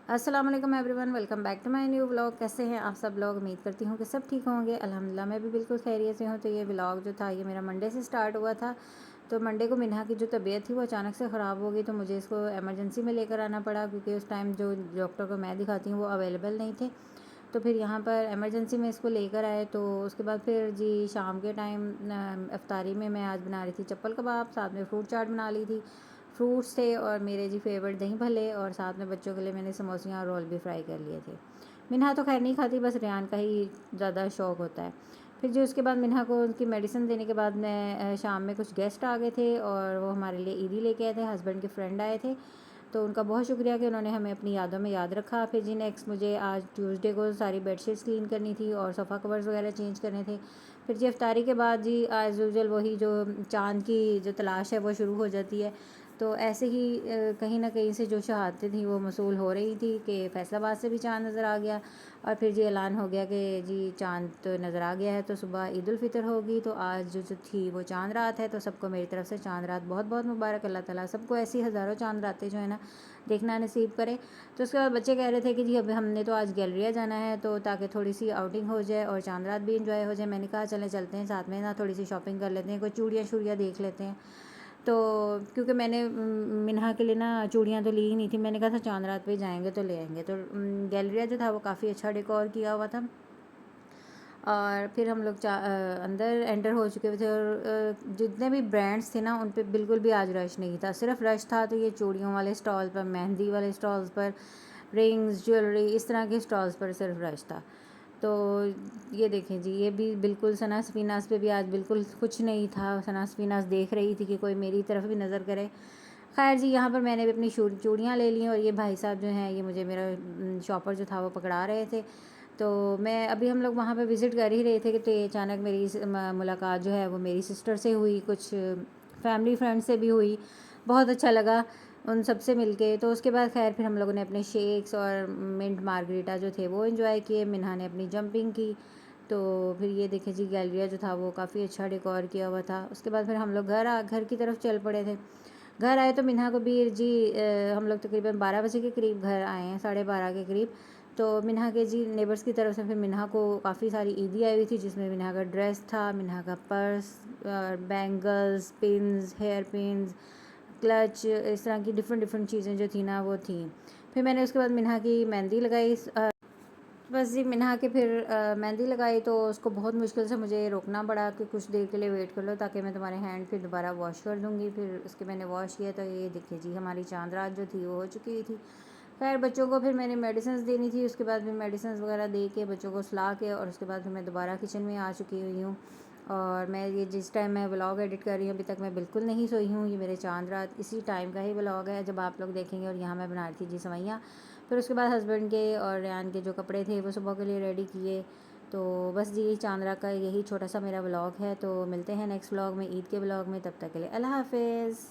अस्सलाम वालेकुम everyone, welcome back to my new vlog. कैसे हैं आप सब लोग? उम्मीद करती हूँ कि सब ठीक होंगे। अल्हम्दुलिल्लाह मैं भी बिल्कुल खैरियत से हूँ। तो ये व्लॉग जो था ये मेरा मंडे से स्टार्ट हुआ था। तो मंडे को मिन्हा की जो तबीयत थी वो अचानक से ख़राब हो गई, तो मुझे इसको एमरजेंसी में लेकर आना पड़ा, क्योंकि उस टाइम जो डॉक्टर को मैं दिखाती हूँ वो अवेलेबल नहीं थे। तो फिर यहाँ पर एमरजेंसी में इसको लेकर आए। तो उसके बाद फिर जी शाम के टाइम इफ्तारी में मैं आज बना रही थी चप्पल कबाब, साथ में फ्रूट चाट बना ली थी। फ्रूट्स थे और मेरे जी फेवरेट दही भल्ले, और साथ में बच्चों के लिए मैंने समोसियाँ और रोल भी फ्राई कर लिए थे। मिन्हा तो खैर नहीं खाती, बस रेहान का ही ज़्यादा शौक़ होता है। फिर जो उसके बाद मिन्हा को उनकी मेडिसिन देने के बाद मैं शाम में कुछ गेस्ट आ गए थे और वो हमारे लिए ईदी लेके आए थे, हस्बैंड के फ्रेंड आए थे। तो उनका बहुत शुक्रिया कि उन्होंने हमें अपनी यादों में याद रखा। फिर जी नेक्स्ट मुझे आज ट्यूसडे को सारी बेडशीट्स क्लीन करनी थी और सोफ़ा कवर्स वगैरह चेंज करने थे। फिर जी इफ्तारी के बाद जी एज़ यूजुअल वही जो चाँद की जो तलाश है वो शुरू हो जाती है। तो ऐसे ही कहीं ना कहीं से जो शहादतें थी वो मसूल हो रही थी कि फैसलाबाद से भी चाँद नज़र आ गया, और फिर जी ऐलान हो गया कि जी चाँद तो नज़र आ गया है, तो सुबह ईद उल फितर होगी। तो आज जो थी वो चाँद रात है, तो सबको मेरी तरफ से चाँद रात बहुत बहुत मुबारक। अल्लाह ताला सबको ऐसी हज़ारों चाँद रातें जो है ना देखना नसीब करे। तो उसके बाद बच्चे कह रहे थे कि जी अभी हमने तो आज गैलरिया जाना है, तो ताकि थोड़ी सी आउटिंग हो जाए और चाँद रात भी इंजॉय हो जाए। मैंने कहा चलें चलते हैं साथ में ना, थोड़ी सी शॉपिंग कर लेते हैं, कोई चूड़ियाँ शूड़ियाँ देख लेते हैं। तो क्योंकि मैंने मिन्हा के लिए ना चूड़ियाँ तो ली ही नहीं थी, मैंने कहा था चाँद रात पे जाएंगे तो ले आएंगे। तो गैलरिया जो था वो काफ़ी अच्छा डेकोर किया हुआ था, और फिर हम लोग अंदर एंटर हो चुके थे। और जितने भी ब्रांड्स थे ना उन पे बिल्कुल भी आज रश नहीं था। सिर्फ रश था तो ये चूड़ियों वाले स्टॉल पर, मेहंदी वाले स्टॉल्स पर, रिंग्स, ज्वेलरी, इस तरह के स्टॉल्स पर सिर्फ रश था। तो ये देखें जी, ये भी बिल्कुल सना सफीनास पे भी आज बिल्कुल कुछ नहीं था। सना सफीनास देख रही थी कि कोई मेरी तरफ भी नज़र करे। खैर जी यहाँ पर मैंने भी अपनी चूड़ियाँ ले ली, और ये भाई साहब जो हैं ये मुझे मेरा शॉपर जो था वो पकड़ा रहे थे। तो मैं अभी हम लोग वहाँ पे विज़िट कर ही रहे थे कि तो अचानक मेरी मुलाकात जो है वो मेरी सिस्टर से हुई, कुछ फैमिली फ्रेंड से भी हुई। बहुत अच्छा लगा उन सब से मिलके। तो उसके बाद खैर फिर हम लोगों ने अपने शेक्स और मिंट मार्गरीटा जो थे वो एंजॉय किए। मिन्हा ने अपनी जंपिंग की। तो फिर ये देखें जी गैलरिया जो था वो काफ़ी अच्छा डेकोर किया हुआ था। उसके बाद फिर हम लोग घर की तरफ चल पड़े थे। घर आए तो मिन्हा को भी जी हम लोग तकरीबन 12 बजे के करीब घर आए हैं, 12:30 के करीब। तो मिन्हा के जी नेबर्स की तरफ से फिर मिन्हा को काफ़ी सारी ईदी आई हुई थी, जिसमें मिन्हा का ड्रेस था, मिन्हा का purse, bangles, pins, hair pins, clutch, इस तरह की डिफरेंट डिफरेंट चीज़ें जो थी ना वो थी। फिर मैंने उसके बाद मिन्हा की मेहंदी लगाई। बस जी मिन्हा के फिर मेहंदी लगाई, तो उसको बहुत मुश्किल से मुझे रोकना पड़ा कि कुछ देर के लिए वेट कर लो ताकि मैं तुम्हारे हैंड फिर दोबारा वॉश कर दूँगी। फिर उसके मैंने वॉश किया तो ये देखिए जी हमारी चाँद रात जो थी वो हो चुकी थी। खैर बच्चों को फिर मैंने मेडिसिन देनी थी, उसके बाद फिर मेडिसिन वगैरह दे के बच्चों को सुला के, और उसके बाद फिर मैं दोबारा किचन में आ चुकी हुई हूँ। और मैं ये जिस टाइम मैं व्लॉग एडिट कर रही हूँ अभी तक मैं बिल्कुल नहीं सोई हूँ। ये मेरे चाँद रात इसी टाइम का ही व्लॉग है जब आप लोग देखेंगे। और यहाँ मैं बना रही थी जी सवैयाँ। फिर उसके बाद हस्बैंड के और रेहान के जो कपड़े थे वो सुबह के लिए रेडी किए। तो बस जी चाँद रात का यही छोटा सा मेरा व्लॉग है। तो मिलते हैं नेक्स्ट व्लॉग में, ईद के व्लॉग में। तब तक के लिए अल्लाह हाफ़िज़।